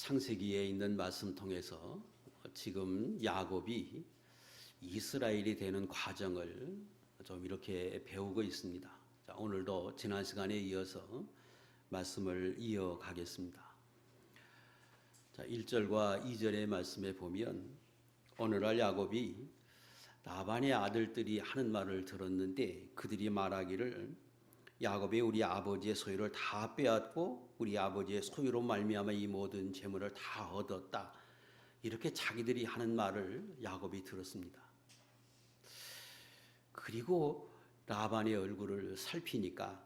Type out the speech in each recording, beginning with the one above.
창세기에 있는 말씀 통해서 지금 야곱이 이스라엘이 되는 과정을 좀 이렇게 배우고 있습니다. 자, 오늘도 지난 시간에 이어서 말씀을 이어가겠습니다. 자, 1절과 2절의 말씀에 보면 오늘날 야곱이 라반의 아들들이 하는 말을 들었는데 그들이 말하기를 야곱이 우리 아버지의 소유를 다 빼앗고 우리 아버지의 소유로 말미암아 이 모든 재물을 다 얻었다. 이렇게 자기들이 하는 말을 야곱이 들었습니다. 그리고 라반의 얼굴을 살피니까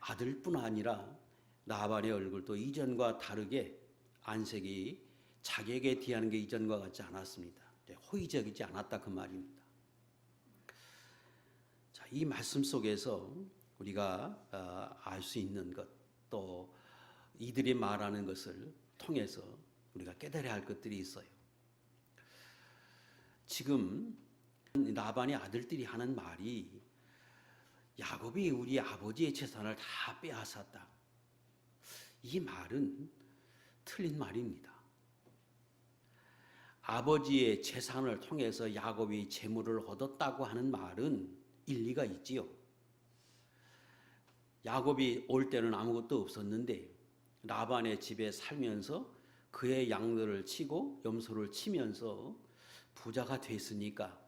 아들뿐 아니라 라반의 얼굴도 이전과 다르게 안색이 자기에게 대하는 게 이전과 같지 않았습니다. 호의적이지 않았다 그 말입니다. 자, 이 말씀 속에서 우리가 알 수 있는 것, 또 이들이 말하는 것을 통해서 우리가 깨달아야 할 것들이 있어요. 지금 라반의 아들들이 하는 말이 야곱이 우리 아버지의 재산을 다 빼앗았다. 이 말은 틀린 말입니다. 아버지의 재산을 통해서 야곱이 재물을 얻었다고 하는 말은 일리가 있지요. 야곱이 올 때는 아무것도 없었는데 라반의 집에 살면서 그의 양들을 치고 염소를 치면서 부자가 됐으니까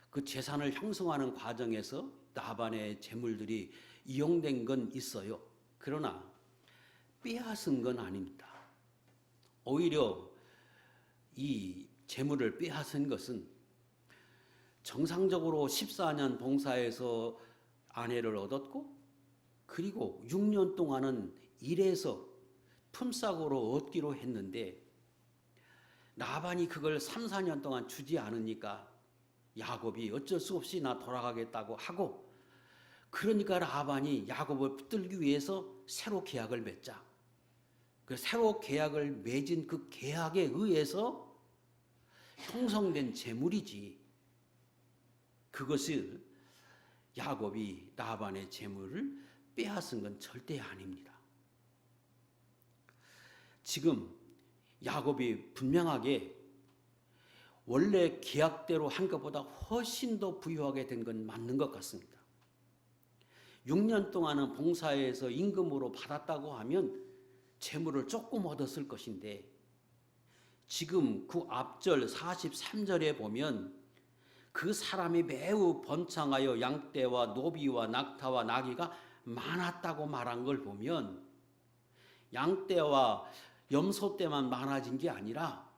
그 재산을 형성하는 과정에서 라반의 재물들이 이용된 건 있어요. 그러나 빼앗은 건 아닙니다. 오히려 이 재물을 빼앗은 것은 정상적으로 14년 봉사해서 아내를 얻었고 그리고 6년 동안은 일해서 품삯으로 얻기로 했는데 라반이 그걸 3, 4년 동안 주지 않으니까 야곱이 어쩔 수 없이 나 돌아가겠다고 하고 그러니까 라반이 야곱을 붙들기 위해서 새로 계약을 맺자. 그 새로 계약을 맺은 그 계약에 의해서 형성된 재물이지 그것을 야곱이 라반의 재물을 빼앗은 건 절대 아닙니다. 지금 야곱이 분명하게 원래 계약대로 한 것보다 훨씬 더 부유하게 된 건 맞는 것 같습니다. 6년 동안은 봉사해서 임금으로 받았다고 하면 재물을 조금 얻었을 것인데 지금 그 앞절 43절에 보면 그 사람이 매우 번창하여 양떼와 노비와 낙타와 나귀가 많았다고 말한 걸 보면 양떼와 염소떼만 많아진 게 아니라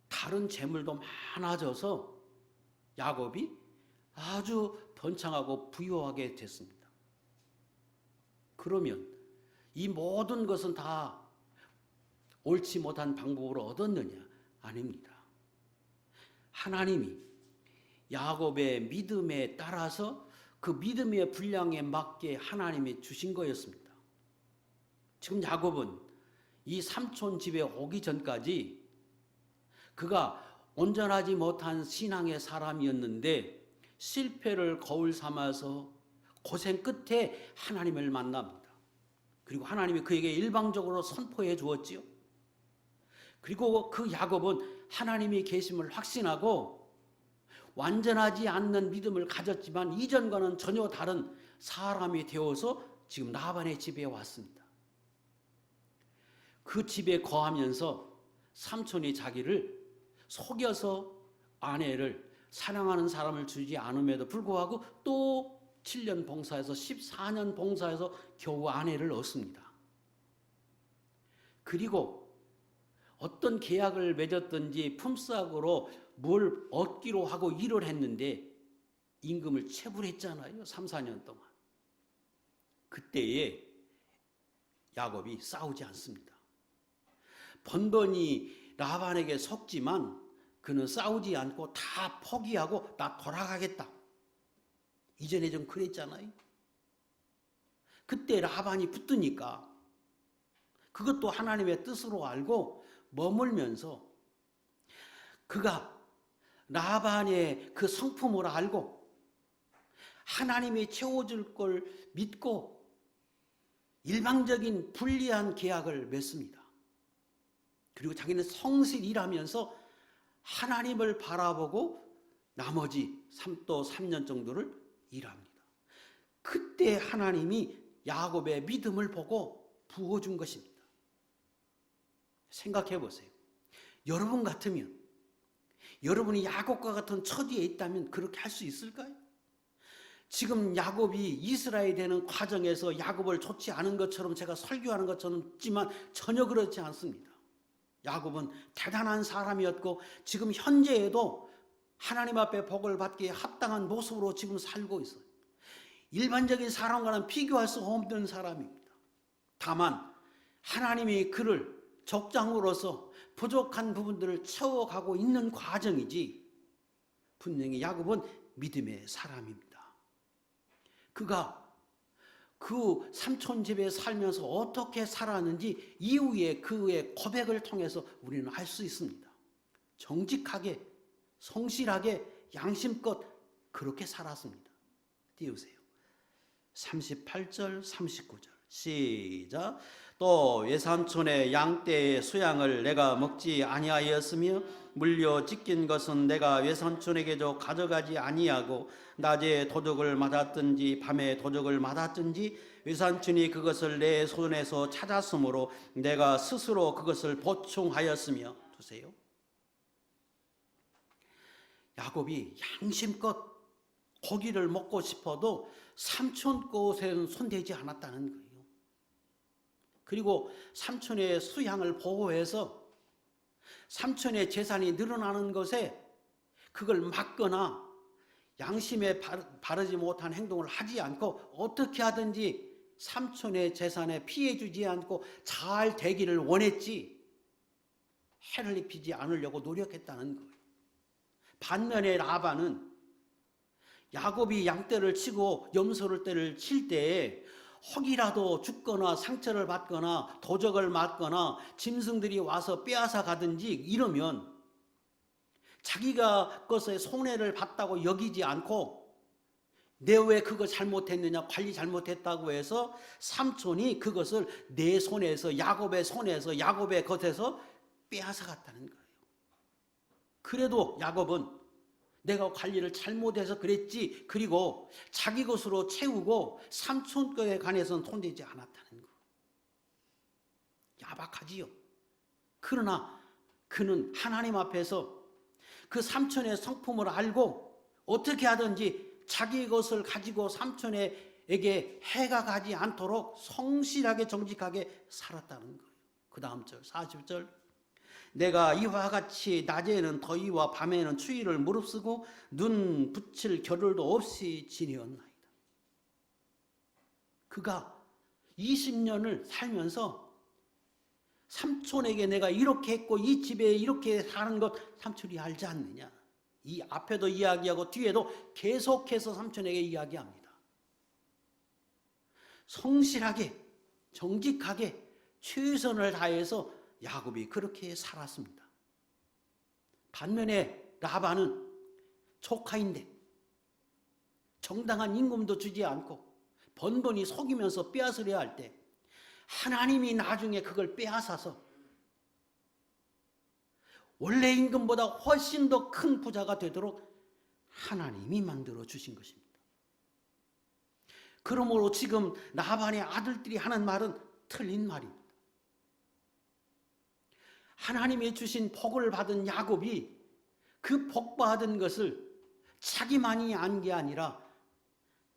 다른 재물도 많아져서 야곱이 아주 번창하고 부유하게 됐습니다. 그러면 이 모든 것은 다 옳지 못한 방법으로 얻었느냐? 아닙니다. 하나님이 야곱의 믿음에 따라서 그 믿음의 분량에 맞게 하나님이 주신 거였습니다. 지금 야곱은 이 삼촌 집에 오기 전까지 그가 온전하지 못한 신앙의 사람이었는데 실패를 거울 삼아서 고생 끝에 하나님을 만납니다. 그리고 하나님이 그에게 일방적으로 선포해 주었지요. 그리고 그 야곱은 하나님이 계심을 확신하고 완전하지 않는 믿음을 가졌지만 이전과는 전혀 다른 사람이 되어서 지금 라반의 집에 왔습니다. 그 집에 거하면서 삼촌이 자기를 속여서 아내를 사랑하는 사람을 주지 않음에도 불구하고 또 7년 봉사해서 14년 봉사해서 겨우 아내를 얻습니다. 그리고 어떤 계약을 맺었든지 품삯으로 뭘 얻기로 하고 일을 했는데 임금을 체불했잖아요. 3, 4년 동안. 그때에 야곱이 싸우지 않습니다. 번번이 라반에게 속지만 그는 싸우지 않고 다 포기하고 나 돌아가겠다. 이전에 좀 그랬잖아요. 그때 라반이 붙으니까 그것도 하나님의 뜻으로 알고 머물면서 그가 라반의 그 성품을 알고 하나님이 채워줄 걸 믿고 일방적인 불리한 계약을 맺습니다. 그리고 자기는 성실히 일하면서 하나님을 바라보고 나머지 또 3년 정도를 일합니다. 그때 하나님이 야곱의 믿음을 보고 부어준 것입니다. 생각해 보세요. 여러분 같으면, 여러분이 야곱과 같은 처지에 있다면 그렇게 할 수 있을까요? 지금 야곱이 이스라엘이 되는 과정에서 야곱을 좋지 않은 것처럼 제가 설교하는 것처럼 있지만 전혀 그렇지 않습니다. 야곱은 대단한 사람이었고 지금 현재에도 하나님 앞에 복을 받기에 합당한 모습으로 지금 살고 있어요. 일반적인 사람과는 비교할 수 없는 사람입니다. 다만 하나님이 그를 족장으로서 부족한 부분들을 채워가고 있는 과정이지, 분명히 야곱은 믿음의 사람입니다. 그가 그 삼촌 집에 살면서 어떻게 살았는지 이후에 그의 고백을 통해서 우리는 알 수 있습니다. 정직하게, 성실하게, 양심껏 그렇게 살았습니다. 띄우세요. 38절, 39절 시작. 또 외삼촌의 양떼의 수양을 내가 먹지 아니하였으며 물려 찢긴 것은 내가 외삼촌에게도 가져가지 아니하고 낮에 도적을 맞았든지 밤에 도적을 맞았든지 외삼촌이 그것을 내 손에서 찾았으므로 내가 스스로 그것을 보충하였으며. 두세요. 야곱이 양심껏 고기를 먹고 싶어도 삼촌 것에는 손대지 않았다는 거예요. 그리고 삼촌의 수양을 보호해서 삼촌의 재산이 늘어나는 것에 그걸 막거나 양심에 바르지 못한 행동을 하지 않고 어떻게 하든지 삼촌의 재산에 피해 주지 않고 잘 되기를 원했지 해를 입히지 않으려고 노력했다는 거예요. 반면에 라반은 야곱이 양떼를 치고 염소를 떼를 칠 때에 혹이라도 죽거나 상처를 받거나 도적을 맞거나 짐승들이 와서 빼앗아 가든지 이러면 자기가 것에 손해를 봤다고 여기지 않고 내 왜 그거 잘못했느냐, 관리 잘못했다고 해서 삼촌이 그것을 내 손에서, 야곱의 손에서, 야곱의 겉에서 빼앗아 갔다는 거예요. 그래도 야곱은 내가 관리를 잘못해서 그랬지, 그리고 자기 것으로 채우고 삼촌 거에 관해서는 손대지 않았다는 거. 야박하지요. 그러나 그는 하나님 앞에서 그 삼촌의 성품을 알고 어떻게 하든지 자기 것을 가지고 삼촌에게 해가 가지 않도록 성실하게 정직하게 살았다는 거예요. 그 다음 절 40절. 내가 이와 같이 낮에는 더위와 밤에는 추위를 무릅쓰고 눈 붙일 겨를도 없이 지내었나이다. 그가 20년을 살면서 삼촌에게 내가 이렇게 했고 이 집에 이렇게 사는 것 삼촌이 알지 않느냐. 이 앞에도 이야기하고 뒤에도 계속해서 삼촌에게 이야기합니다. 성실하게, 정직하게 최선을 다해서 야곱이 그렇게 살았습니다. 반면에 라반은 조카인데 정당한 임금도 주지 않고 번번이 속이면서 빼앗으려 할 때 하나님이 나중에 그걸 빼앗아서 원래 임금보다 훨씬 더 큰 부자가 되도록 하나님이 만들어 주신 것입니다. 그러므로 지금 라반의 아들들이 하는 말은 틀린 말입니다. 하나님이 주신 복을 받은 야곱이 그 복 받은 것을 자기만이 안 게 아니라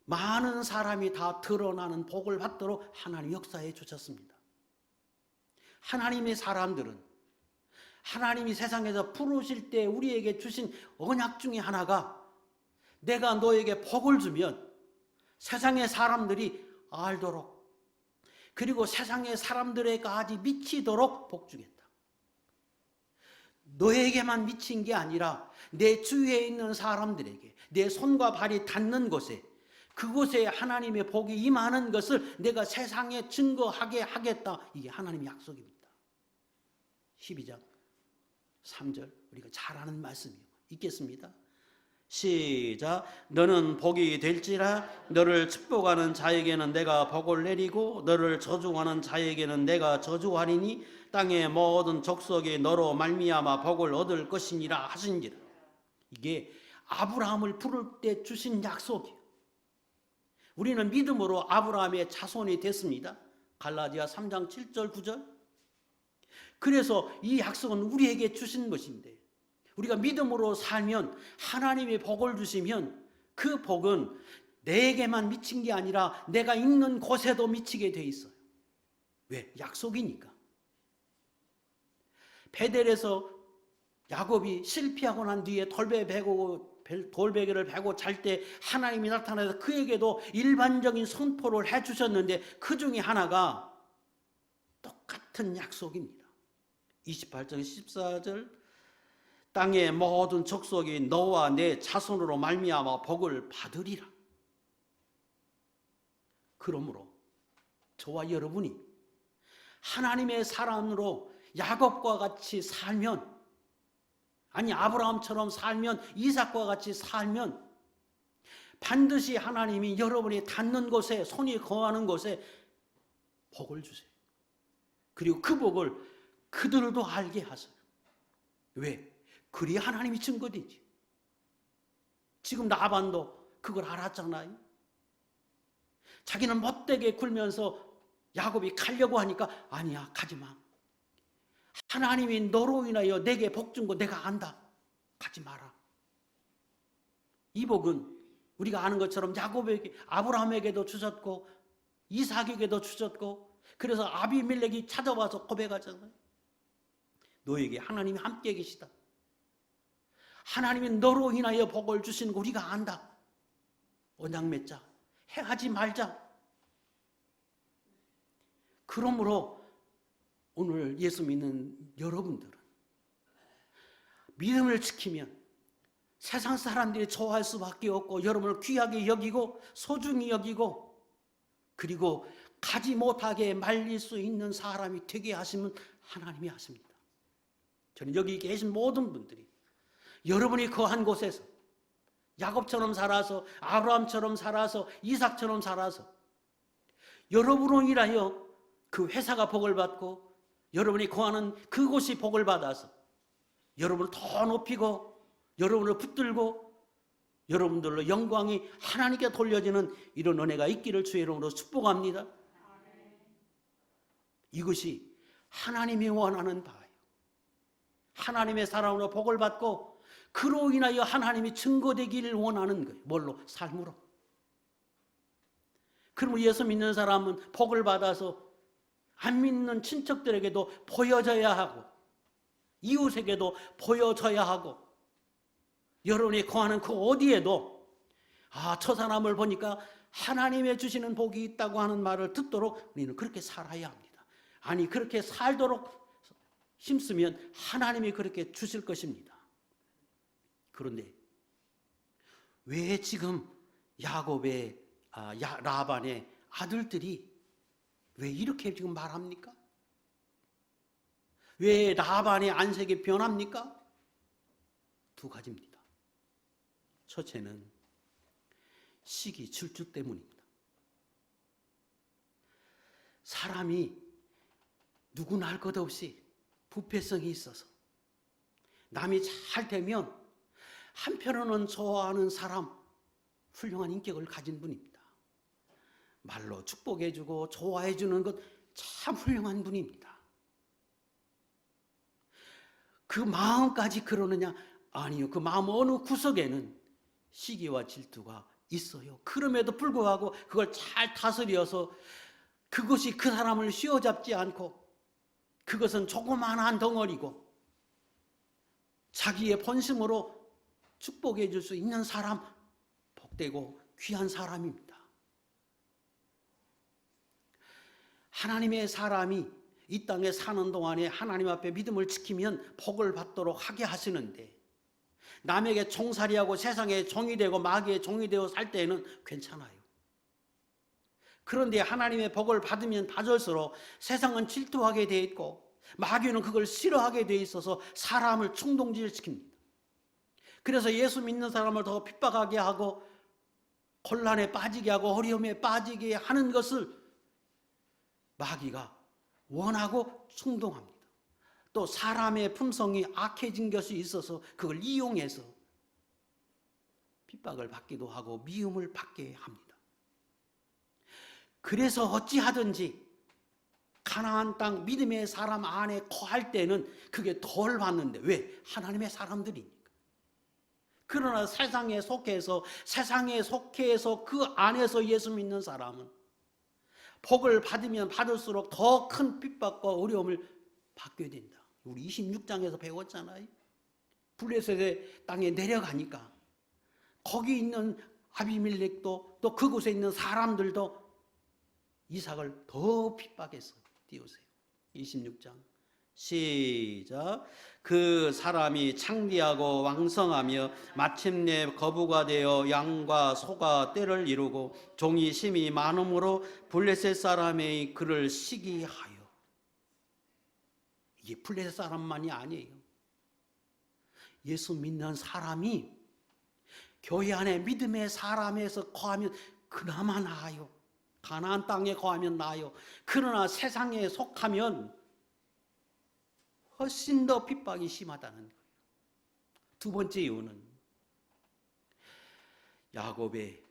많은 사람이 다 드러나는 복을 받도록 하나님 역사해 주셨습니다. 하나님의 사람들은 하나님이 세상에서 부르실 때 우리에게 주신 언약 중에 하나가 내가 너에게 복을 주면 세상의 사람들이 알도록 그리고 세상의 사람들에게까지 미치도록 복 주겠다. 너에게만 미친 게 아니라 내 주위에 있는 사람들에게 내 손과 발이 닿는 곳에 그곳에 하나님의 복이 임하는 것을 내가 세상에 증거하게 하겠다. 이게 하나님의 약속입니다. 12장 3절 우리가 잘 아는 말씀이요. 읽겠습니다. 시작. 너는 복이 될지라 너를 축복하는 자에게는 내가 복을 내리고 너를 저주하는 자에게는 내가 저주하리니 땅의 모든 족속이 너로 말미암아 복을 얻을 것이니라 하신지라. 이게 아브라함을 부를 때 주신 약속이에요. 우리는 믿음으로 아브라함의 자손이 됐습니다. 갈라디아 3장 7절 9절. 그래서 이 약속은 우리에게 주신 것인데, 우리가 믿음으로 살면 하나님의 복을 주시면 그 복은 내게만 미친 게 아니라 내가 있는 곳에도 미치게 돼 있어요. 왜? 약속이니까. 베델에서 야곱이 실패하고 난 뒤에 돌베개를 베고 잘 때 하나님이 나타나서 그에게도 일반적인 선포를 해주셨는데 그 중에 하나가 똑같은 약속입니다. 28절 14절 땅의 모든 족속이 너와 내 자손으로 말미암아 복을 받으리라. 그러므로 저와 여러분이 하나님의 사람으로 야곱과 같이 살면, 아니 아브라함처럼 살면, 이삭과 같이 살면 반드시 하나님이 여러분이 닿는 곳에, 손이 거하는 곳에 복을 주세요. 그리고 그 복을 그들도 알게 하세요. 왜? 그리 하나님이 증거되지. 지금 라반도 그걸 알았잖아요. 자기는 못되게 굴면서 야곱이 가려고 하니까 아니야, 가지마. 하나님이 너로 인하여 내게 복 준 거 내가 안다. 가지 마라. 이 복은 우리가 아는 것처럼 야곱에게, 아브라함에게도 주셨고 이삭에게도 주셨고, 그래서 아비멜렉이 찾아와서 고백하잖아요. 너에게 하나님이 함께 계시다. 하나님이 너로 인하여 복을 주시는 거 우리가 안다. 언약 맺자. 해하지 말자. 그러므로 오늘 예수 믿는 여러분들은 믿음을 지키면 세상 사람들이 좋아할 수밖에 없고, 여러분을 귀하게 여기고 소중히 여기고, 그리고 가지 못하게 말릴 수 있는 사람이 되게 하시면 하나님이 하십니다. 저는 여기 계신 모든 분들이 여러분이 거한 곳에서 야곱처럼 살아서, 아브라함처럼 살아서, 이삭처럼 살아서 여러분으로 인하여 그 회사가 복을 받고 여러분이 거하는 그곳이 복을 받아서 여러분을 더 높이고 여러분을 붙들고 여러분들로 영광이 하나님께 돌려지는 이런 은혜가 있기를 주의 이름으로 축복합니다. 이것이 하나님이 원하는 바예요. 하나님의 사랑으로 복을 받고 그로 인하여 하나님이 증거되기를 원하는 거예요. 뭘로? 삶으로. 그러면 예수 믿는 사람은 복을 받아서 안 믿는 친척들에게도 보여져야 하고 이웃에게도 보여져야 하고, 여러분이 거하는 그 어디에도 저 사람을 보니까 하나님의 주시는 복이 있다고 하는 말을 듣도록 우리는 그렇게 살아야 합니다. 아니 그렇게 살도록 힘쓰면 하나님이 그렇게 주실 것입니다. 그런데 왜 지금 야곱의 라반의 아들들이 왜 이렇게 지금 말합니까? 왜 라반의 안색이 변합니까? 두 가지입니다. 첫째는 시기 질투 때문입니다. 사람이 누구나 할 것 없이 부패성이 있어서 남이 잘 되면 한편으로는 좋아하는 사람, 훌륭한 인격을 가진 분입니다. 말로 축복해주고 좋아해주는 것 참 훌륭한 분입니다. 그 마음까지 그러느냐? 아니요. 그 마음 어느 구석에는 시기와 질투가 있어요. 그럼에도 불구하고 그걸 잘 다스려서 그것이 그 사람을 휘어잡지 않고, 그것은 조그만한 덩어리고 자기의 본심으로 축복해 줄 수 있는 사람, 복되고 귀한 사람입니다. 하나님의 사람이 이 땅에 사는 동안에 하나님 앞에 믿음을 지키면 복을 받도록 하게 하시는데, 남에게 종살이하고 세상에 종이 되고 마귀의 종이 되어 살 때에는 괜찮아요. 그런데 하나님의 복을 받으면 받을수록 세상은 질투하게 돼 있고 마귀는 그걸 싫어하게 돼 있어서 사람을 충동질시킵니다. 그래서 예수 믿는 사람을 더 핍박하게 하고 곤란에 빠지게 하고 어려움에 빠지게 하는 것을 마귀가 원하고 충동합니다. 또 사람의 품성이 악해진 것이 있어서 그걸 이용해서 핍박을 받기도 하고 미움을 받게 합니다. 그래서 어찌하든지 가나안 땅 믿음의 사람 안에 거할 때는 그게 덜 받는데, 왜? 하나님의 사람들이니까. 그러나 세상에 속해서 그 안에서 예수 믿는 사람은 복을 받으면 받을수록 더 큰 핍박과 어려움을 받게 된다. 우리 26장에서 배웠잖아요. 블레셋의 땅에 내려가니까 거기 있는 아비멜렉도 또 그곳에 있는 사람들도 이삭을 더 핍박해서 띄우세요. 26장 시작. 그 사람이 창대하고 왕성하며 마침내 거부가 되어 양과 소가 떼를 이루고 종이 심이 많음으로 블레셋 사람의 그를 시기하여. 이게 블레셋 사람만이 아니에요. 예수 믿는 사람이 교회 안에 믿음의 사람에서 거하면 그나마 나아요. 가나안 땅에 거하면 나아요. 그러나 세상에 속하면 훨씬 더 핍박이 심하다는 거예요. 두 번째 이유는 야곱의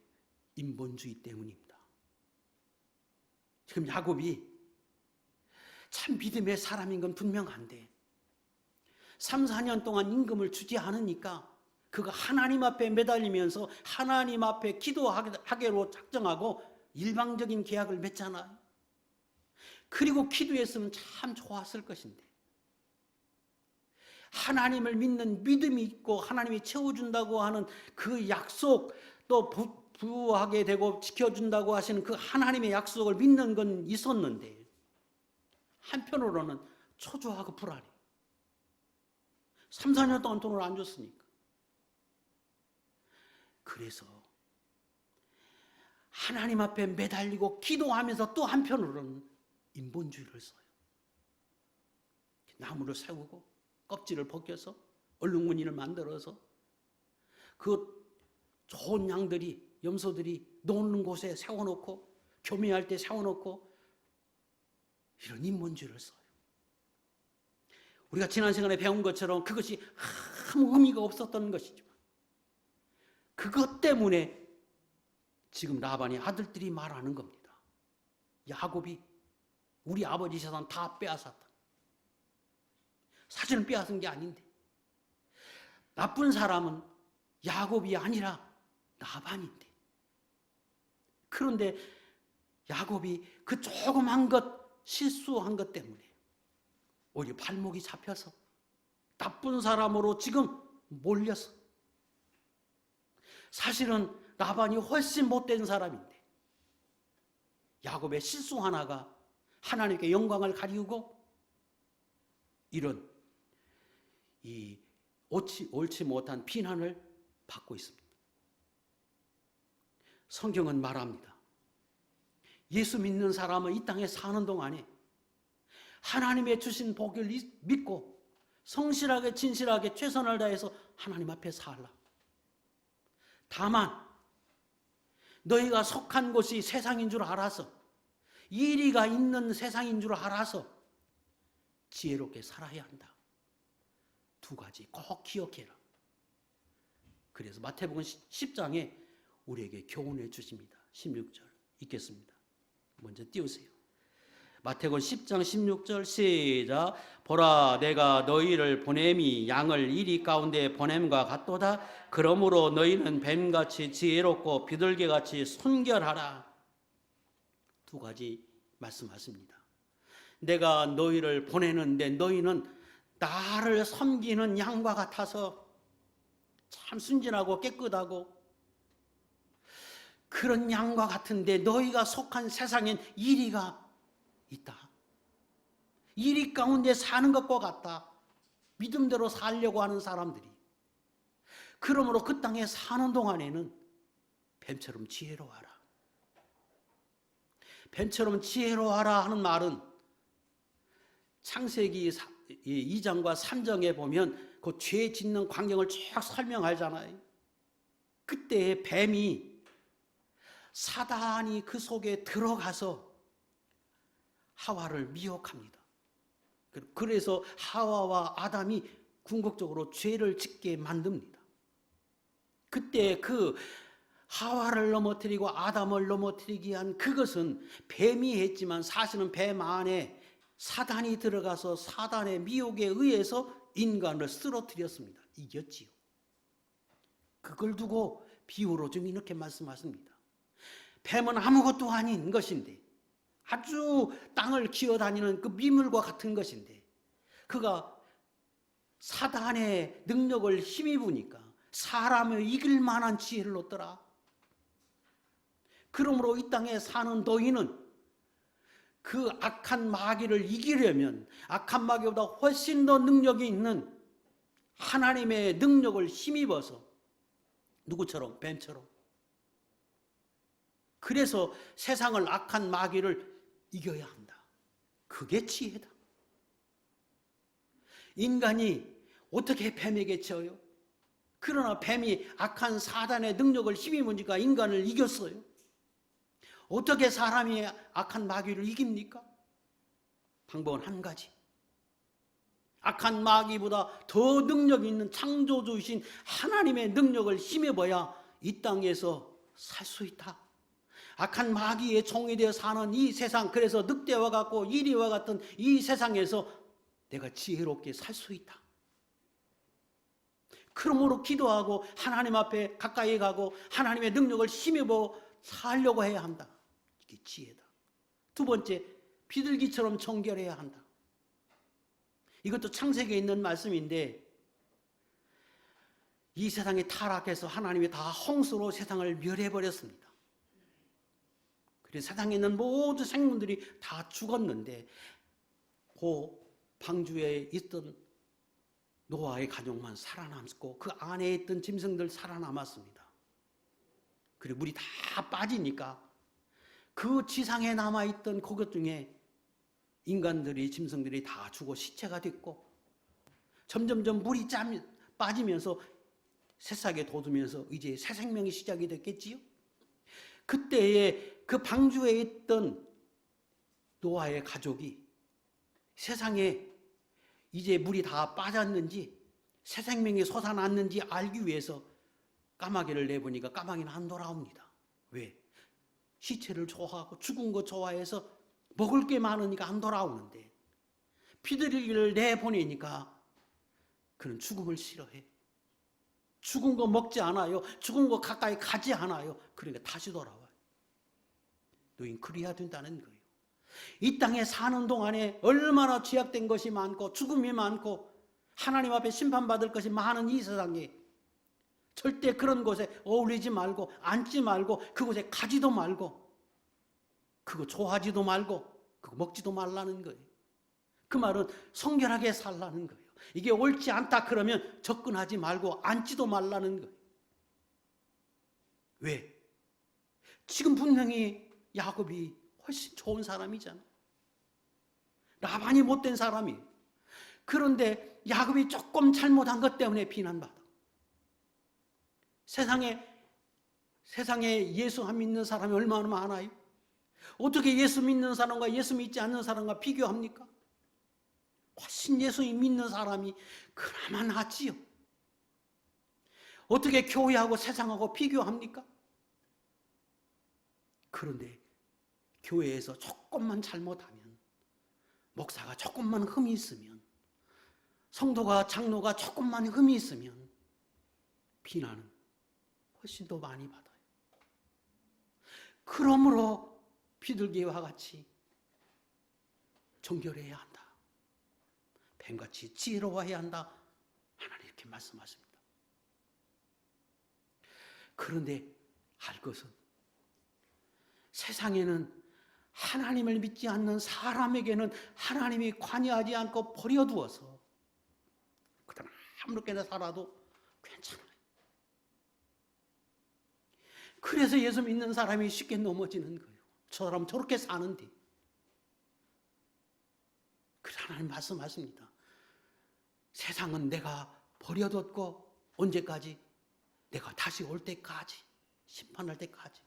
인본주의 때문입니다. 지금 야곱이 참 믿음의 사람인 건 분명한데 3, 4년 동안 임금을 주지 않으니까 그가 하나님 앞에 매달리면서 하나님 앞에 기도하기로 작정하고 일방적인 계약을 맺잖아요. 그리고 기도했으면 참 좋았을 것인데 하나님을 믿는 믿음이 있고 하나님이 채워준다고 하는 그 약속, 또 부하게 되고 지켜준다고 하시는 그 하나님의 약속을 믿는 건 있었는데 한편으로는 초조하고 불안해. 3, 4년 동안 돈을 안 줬으니까. 그래서 하나님 앞에 매달리고 기도하면서 또 한편으로는 인본주의를 써요. 나무를 세우고 껍질을 벗겨서 얼룩무늬를 만들어서 그 좋은 양들이, 염소들이 노는 곳에 세워놓고 교미할 때 세워놓고 이런 인본주의를 써요. 우리가 지난 시간에 배운 것처럼 그것이 아무 의미가 없었던 것이지만 그것 때문에 지금 라반의 아들들이 말하는 겁니다. 야곱이 우리 아버지 재산 다 빼앗았다. 사실은 빼앗은 게 아닌데 나쁜 사람은 야곱이 아니라 라반인데, 그런데 야곱이 그 조그만 것 실수한 것 때문에 오히려 발목이 잡혀서 나쁜 사람으로 지금 몰려서, 사실은 라반이 훨씬 못된 사람인데 야곱의 실수 하나가 하나님께 영광을 가리우고 이런 이 옳지 못한 비난을 받고 있습니다. 성경은 말합니다. 예수 믿는 사람은 이 땅에 사는 동안에 하나님의 주신 복을 믿고 성실하게 진실하게 최선을 다해서 하나님 앞에 살라. 다만 너희가 속한 곳이 세상인 줄 알아서, 이리가 있는 세상인 줄 알아서 지혜롭게 살아야 한다. 두 가지 꼭 기억해라. 그래서 마태복음 10장에 우리에게 교훈해 주십니다. 16절 읽겠습니다. 먼저 띄우세요. 마태복음 10장 16절 시작. 보라, 내가 너희를 보냄이 양을 이리 가운데 보냄과 같도다. 그러므로 너희는 뱀같이 지혜롭고 비둘기같이 순결하라. 두 가지 말씀하십니다. 내가 너희를 보내는데 너희는 나를 섬기는 양과 같아서 참 순진하고 깨끗하고 그런 양과 같은데 너희가 속한 세상엔 이리가 있다. 이리 가운데 사는 것과 같다. 믿음대로 살려고 하는 사람들이. 그러므로 그 땅에 사는 동안에는 뱀처럼 지혜로워하라. 뱀처럼 지혜로워하라 하는 말은 창세기 2장과 3장에 보면 그 죄 짓는 광경을 쭉 설명하잖아요. 그때 뱀이 사단이 그 속에 들어가서 하와를 미혹합니다. 그래서 하와와 아담이 궁극적으로 죄를 짓게 만듭니다. 그때 그 하와를 넘어뜨리고 아담을 넘어뜨리기 위한 그것은 뱀이 했지만 사실은 뱀 안에 사단이 들어가서 사단의 미혹에 의해서 인간을 쓰러뜨렸습니다. 이겼지요. 그걸 두고 비유로 좀 이렇게 말씀하십니다. 뱀은 아무것도 아닌 것인데, 아주 땅을 기어다니는 그 미물과 같은 것인데, 그가 사단의 능력을 힘입으니까 사람을 이길 만한 지혜를 얻더라. 그러므로 이 땅에 사는 너희는 그 악한 마귀를 이기려면 악한 마귀보다 훨씬 더 능력이 있는 하나님의 능력을 힘입어서 누구처럼? 뱀처럼. 그래서 세상을 악한 마귀를 이겨야 한다. 그게 지혜다. 인간이 어떻게 뱀에게 져요? 그러나 뱀이 악한 사단의 능력을 힘입으니까 인간을 이겼어요. 어떻게 사람이 악한 마귀를 이깁니까? 방법은 한 가지. 악한 마귀보다 더 능력이 있는 창조주이신 하나님의 능력을 힘입어야 이 땅에서 살 수 있다. 악한 마귀의 종이 되어 사는 이 세상, 그래서 늑대와 같고 이리와 같은 이 세상에서 내가 지혜롭게 살 수 있다. 그러므로 기도하고 하나님 앞에 가까이 가고 하나님의 능력을 힘입어 살려고 해야 한다. 이게 지혜다. 두 번째, 비둘기처럼 정결해야 한다. 이것도 창세기에 있는 말씀인데, 이 세상이 타락해서 하나님이 다 홍수로 세상을 멸해버렸습니다. 그래서 세상에 있는 모든 생물들이 다 죽었는데 그 방주에 있던 노아의 가족만 살아남았고 그 안에 있던 짐승들 살아남았습니다. 그리고 물이 다 빠지니까 그 지상에 남아있던 그것 중에 인간들이, 짐승들이 다 죽어 시체가 됐고, 점점점 물이 빠지면서 새싹에 돋으면서 이제 새 생명이 시작이 됐겠지요. 그때에 그 방주에 있던 노아의 가족이 세상에 이제 물이 다 빠졌는지 새 생명이 솟아났는지 알기 위해서 까마귀를 내보니까 까마귀는 안 돌아옵니다. 왜? 시체를 좋아하고 죽은 거 좋아해서 먹을 게 많으니까 안 돌아오는데, 비둘기를 내보내니까 그는 죽음을 싫어해. 죽은 거 먹지 않아요. 죽은 거 가까이 가지 않아요. 그러니까 다시 돌아와요. 너희는 그래야 된다는 거예요. 이 땅에 사는 동안에 얼마나 죄악된 것이 많고 죽음이 많고 하나님 앞에 심판받을 것이 많은 이 세상에 절대 그런 곳에 어울리지 말고 앉지 말고 그곳에 가지도 말고 그거 좋아하지도 말고 그거 먹지도 말라는 거예요. 그 말은 성결하게 살라는 거예요. 이게 옳지 않다 그러면 접근하지 말고 앉지도 말라는 거예요. 왜? 지금 분명히 야곱이 훨씬 좋은 사람이잖아. 라반이 못된 사람이에요. 그런데 야곱이 조금 잘못한 것 때문에 비난받아. 세상에 예수 안 믿는 사람이 얼마나 많아요? 어떻게 예수 믿는 사람과 예수 믿지 않는 사람과 비교합니까? 훨씬 예수 믿는 사람이 그나마 낫지요. 어떻게 교회하고 세상하고 비교합니까? 그런데 교회에서 조금만 잘못하면, 목사가 조금만 흠이 있으면, 성도가 장로가 조금만 흠이 있으면 비난은 훨씬 더 많이 받아요. 그러므로 비둘기와 같이 정결해야 한다. 뱀같이 지혜로워야 한다. 하나님 이렇게 말씀하십니다. 그런데 알 것은 세상에는 하나님을 믿지 않는 사람에게는 하나님이 관여하지 않고 버려두어서 그들은 아무렇게나 살아도 괜찮아요. 그래서 예수 믿는 사람이 쉽게 넘어지는 거예요. 저 사람 저렇게 사는데. 그래서 하나님 말씀하십니다. 세상은 내가 버려뒀고 언제까지? 내가 다시 올 때까지, 심판할 때까지.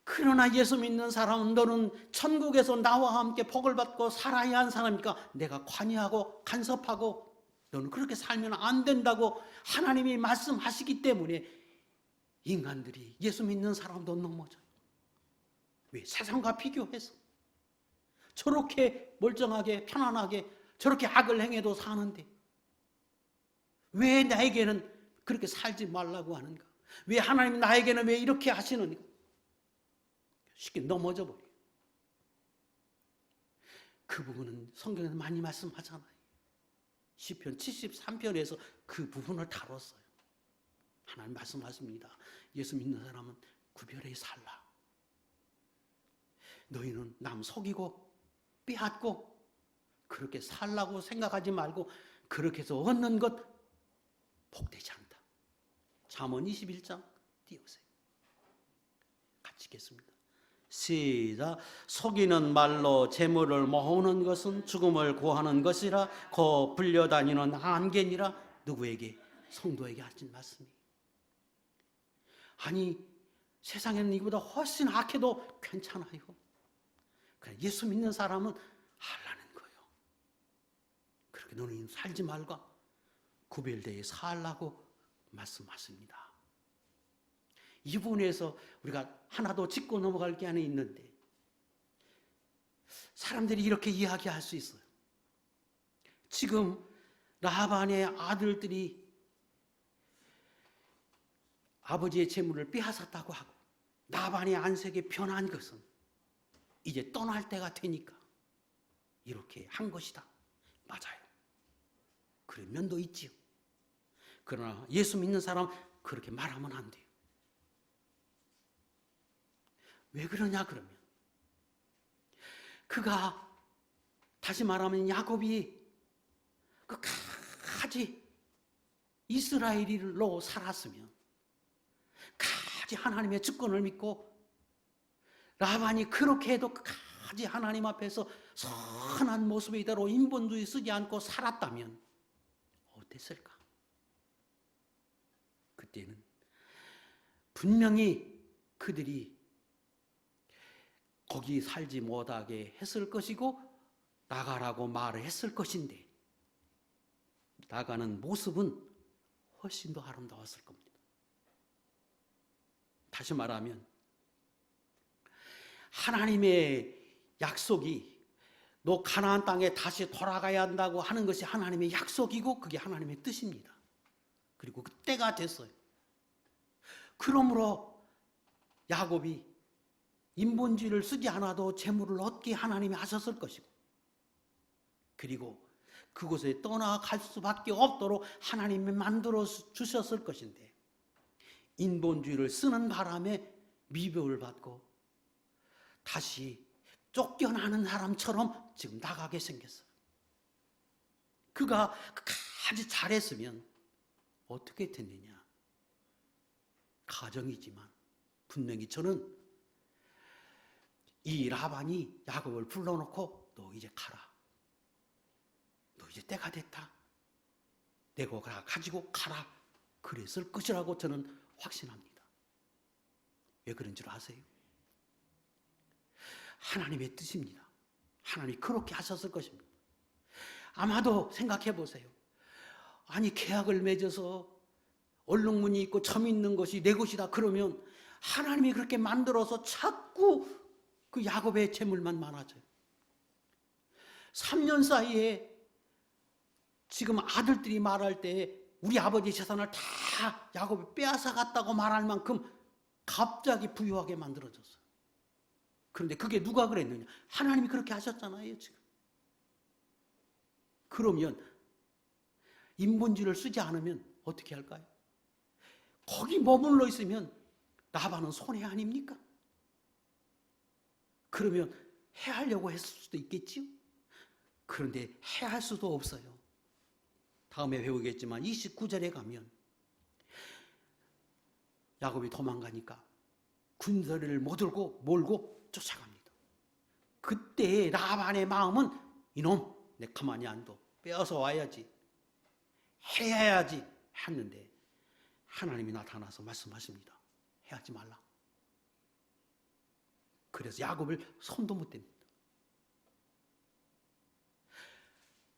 그러나 예수 믿는 사람은 너는 천국에서 나와 함께 복을 받고 살아야 하는 사람이니까 내가 관여하고 간섭하고 너는 그렇게 살면 안 된다고 하나님이 말씀하시기 때문에 인간들이 예수 믿는 사람도 넘어져요. 왜? 세상과 비교해서 저렇게 멀쩡하게 편안하게 저렇게 악을 행해도 사는데 왜 나에게는 그렇게 살지 말라고 하는가? 왜 하나님 나에게는 왜 이렇게 하시는가? 쉽게 넘어져 버려요. 그 부분은 성경에서 많이 말씀하잖아요. 시편 73편에서 그 부분을 다뤘어요. 하나님 말씀하십니다. 예수 믿는 사람은 구별해 살라. 너희는 남 속이고 빼앗고 그렇게 살라고 생각하지 말고 그렇게 해서 얻는 것 복되지 않다. 잠언 21장 띄우세요. 같이 읽겠습니다. 시작. 속이는 말로 재물을 모으는 것은 죽음을 구하는 것이라 거 불려다니는 안개니라. 누구에게? 성도에게 하신 말씀이에요. 아니 세상에는 이보다 훨씬 악해도 괜찮아요. 그래, 예수 믿는 사람은 하라는 거예요. 그렇게 너는 살지 말고 구별되어 살라고 말씀하십니다. 이 부분에서 우리가 하나 더 짚고 넘어갈 게 하나 있는데 사람들이 이렇게 이야기할 수 있어요. 지금 라반의 아들들이 아버지의 재물을 빼앗았다고 하고 라반의 안색이 변한 것은 이제 떠날 때가 되니까 이렇게 한 것이다. 맞아요. 그런 면도 있지요. 그러나 예수 믿는 사람 그렇게 말하면 안 돼요. 왜 그러냐 그러면 그가 다시 말하면 야곱이 끝까지 이스라엘로 살았으면 끝까지 하나님의 주권을 믿고 라반이 그렇게 해도 끝까지 하나님 앞에서 선한 모습에 이대로 인본주의 쓰지 않고 살았다면 어땠을까? 그때는 분명히 그들이 거기 살지 못하게 했을 것이고 나가라고 말을 했을 것인데 나가는 모습은 훨씬 더 아름다웠을 겁니다. 다시 말하면 하나님의 약속이 너 가나안 땅에 다시 돌아가야 한다고 하는 것이 하나님의 약속이고 그게 하나님의 뜻입니다. 그리고 그 때가 됐어요. 그러므로 야곱이 인본주의를 쓰지 않아도 재물을 얻게 하나님이 하셨을 것이고 그리고 그곳에 떠나갈 수밖에 없도록 하나님이 만들어 주셨을 것인데 인본주의를 쓰는 바람에 미움을 받고 다시 쫓겨나는 사람처럼 지금 나가게 생겼어요. 그가 끝까지 잘했으면 어떻게 됐느냐? 가정이지만 분명히 저는 이 라반이 야곱을 불러놓고 너 이제 가라. 너 이제 때가 됐다. 내가 가지고 가라. 그랬을 것이라고 저는 확신합니다. 왜 그런 줄 아세요? 하나님의 뜻입니다. 하나님이 그렇게 하셨을 것입니다. 아마도 생각해 보세요. 아니 계약을 맺어서 얼룩무늬 있고 점 있는 것이 내 것이다 그러면 하나님이 그렇게 만들어서 자꾸 그 야곱의 재물만 많아져요. 3년 사이에 지금 아들들이 말할 때 우리 아버지 재산을 다 야곱이 빼앗아 갔다고 말할 만큼 갑자기 부유하게 만들어졌어요. 그런데 그게 누가 그랬느냐? 하나님이 그렇게 하셨잖아요, 지금. 그러면 인본주의를 쓰지 않으면 어떻게 할까요? 거기 머물러 있으면 라반은 손해 아닙니까? 그러면 해하려고 했을 수도 있겠지요? 그런데 해할 수도 없어요. 다음에 배우겠지만 29절에 가면 야곱이 도망가니까 군사를 몰고 쫓아갑니다. 그때 라반의 마음은 이놈 내 가만히 안 둬. 빼앗아 와야지. 해야지 했는데 하나님이 나타나서 말씀하십니다. 해하지 말라. 그래서 야곱을 손도 못 댑니다.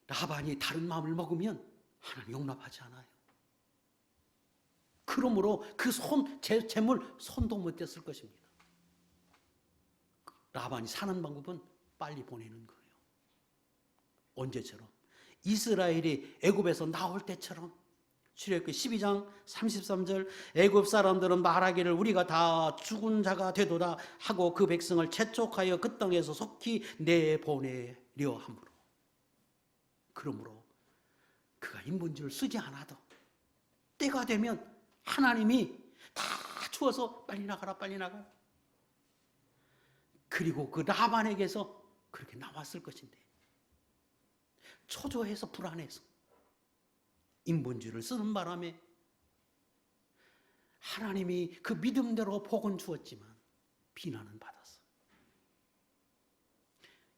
라반이 다른 마음을 먹으면 하나님 용납하지 않아요. 그러므로 그 재물 손도 못 댔을 것입니다. 라반이 사는 방법은 빨리 보내는 거예요. 언제처럼? 이스라엘이 애굽에서 나올 때처럼. 출애굽기 12장 33절 애굽 사람들은 말하기를 우리가 다 죽은 자가 되도다 하고 그 백성을 재촉하여 그 땅에서 속히 내보내려 함으로. 그러므로 그가 인본주의를 쓰지 않아도 때가 되면 하나님이 다 주어서 빨리 나가라 빨리 나가라. 그리고 그 라반에게서 그렇게 나왔을 것인데 초조해서 불안해서 인본주의를 쓰는 바람에 하나님이 그 믿음대로 복은 주었지만 비난은 받았어.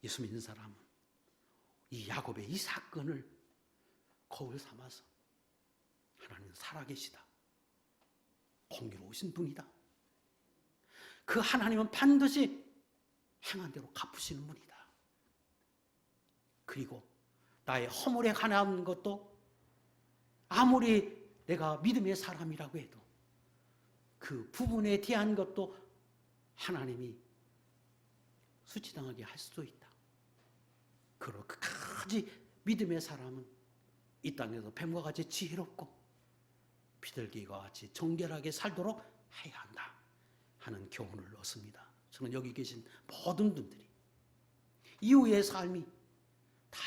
예수 믿는 사람은 이 야곱의 이 사건을 거울 삼아서 하나님은 살아계시다. 공의로우신 분이다. 그 하나님은 반드시 행한 대로 갚으시는 분이다. 그리고 나의 허물에 관한 것도 아무리 내가 믿음의 사람이라고 해도 그 부분에 대한 것도 하나님이 수치당하게 할 수도 있다. 그러나 끝까지 믿음의 사람은 이 땅에서 뱀과 같이 지혜롭고 비둘기와 같이 정결하게 살도록 해야 한다 하는 교훈을 얻습니다. 저는 여기 계신 모든 분들이 이후의 삶이 다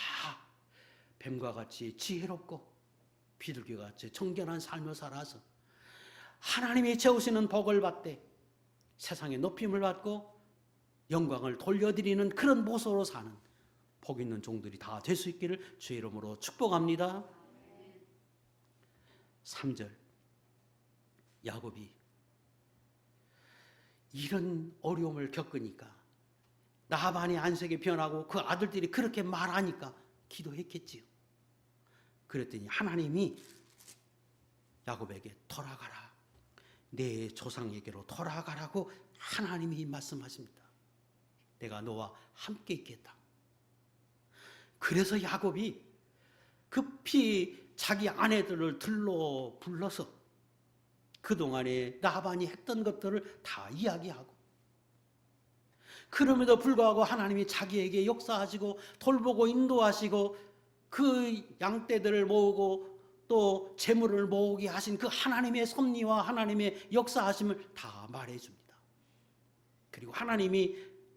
뱀과 같이 지혜롭고 비둘기와 같이 정결한 삶을 살아서 하나님이 채우시는 복을 받되 세상에 높임을 받고 영광을 돌려드리는 그런 모습으로 사는 복 있는 종들이 다 될 수 있기를 주의 이름으로 축복합니다. 3절 야곱이 이런 어려움을 겪으니까 라반의 안색이 변하고 그 아들들이 그렇게 말하니까 기도했겠지요. 그랬더니 하나님이 야곱에게 돌아가라. 내 조상에게로 돌아가라고 하나님이 말씀하십니다. 내가 너와 함께 있겠다. 그래서 야곱이 급히 자기 아내들을 불러서 그동안에 라반이 했던 것들을 다 이야기하고 그럼에도 불구하고 하나님이 자기에게 역사하시고 돌보고 인도하시고 그 양떼들을 모으고 또 재물을 모으게 하신 그 하나님의 섭리와 하나님의 역사하심을 다 말해줍니다. 그리고 하나님이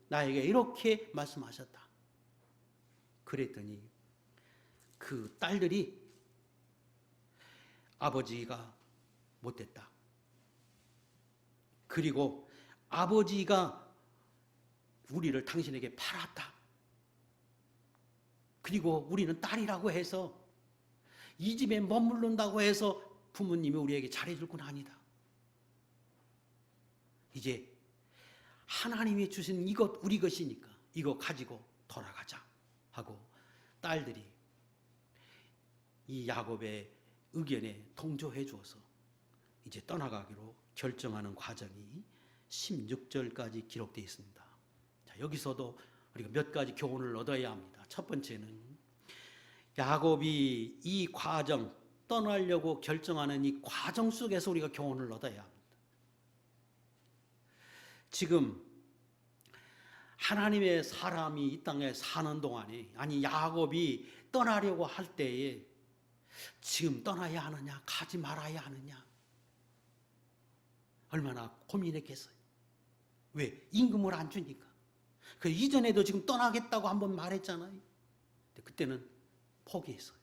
나에게 이렇게 말씀하셨다. 그랬더니 그 딸들이 아버지가 못됐다. 그리고 아버지가 우리를 당신에게 팔았다. 그리고 우리는 딸이라고 해서 이 집에 머무른다고 해서 부모님이 우리에게 잘해줄 건 아니다. 이제 하나님이 주신 이것 우리 것이니까 이거 가지고 돌아가자 하고 딸들이 이 야곱의 의견에 동조해 주어서 이제 떠나가기로 결정하는 과정이 16절까지 기록되어 있습니다. 자, 여기서도 우리가 몇 가지 교훈을 얻어야 합니다. 첫 번째는 야곱이 이 과정, 떠나려고 결정하는 이 과정 속에서 우리가 교훈을 얻어야 합니다. 지금 하나님의 사람이 이 땅에 사는 동안에, 아니 야곱이 떠나려고 할 때에 지금 떠나야 하느냐, 가지 말아야 하느냐 얼마나 고민했겠어요. 왜? 임금을 안 주니까. 그 이전에도 지금 떠나겠다고 한번 말했잖아요. 근데 그때는 포기했어요.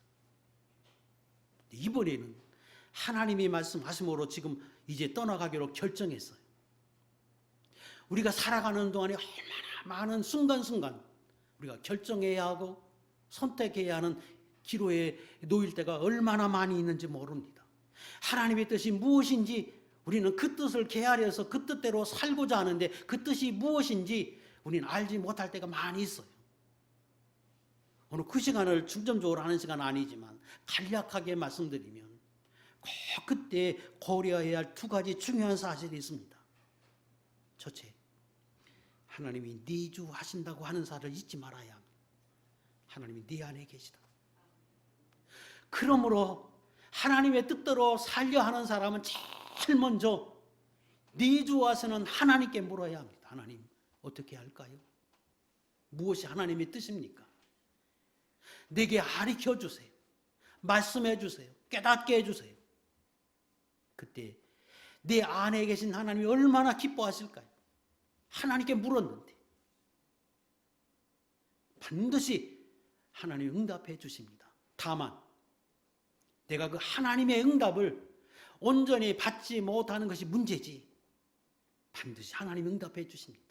이번에는 하나님이 말씀하심으로 지금 이제 떠나가기로 결정했어요. 우리가 살아가는 동안에 얼마나 많은 순간순간 우리가 결정해야 하고 선택해야 하는 기로에 놓일 때가 얼마나 많이 있는지 모릅니다. 하나님의 뜻이 무엇인지 우리는 그 뜻을 헤아려서 그 뜻대로 살고자 하는데 그 뜻이 무엇인지 우리는 알지 못할 때가 많이 있어요. 오늘 그 시간을 중점적으로 하는 시간은 아니지만 간략하게 말씀드리면 꼭 그때 고려해야 할 두 가지 중요한 사실이 있습니다. 첫째, 하나님이 네 주 하신다고 하는 사실을 잊지 말아야 합니다. 하나님이 네 안에 계시다. 그러므로 하나님의 뜻대로 살려 하는 사람은 제일 먼저 네 주 와서는 하나님께 물어야 합니다. 하나님 어떻게 할까요? 무엇이 하나님의 뜻입니까? 내게 가르쳐 주세요. 말씀해 주세요. 깨닫게 해주세요. 그때 내 안에 계신 하나님이 얼마나 기뻐하실까요? 하나님께 물었는데 반드시 하나님이 응답해 주십니다. 다만 내가 그 하나님의 응답을 온전히 받지 못하는 것이 문제지 반드시 하나님이 응답해 주십니다.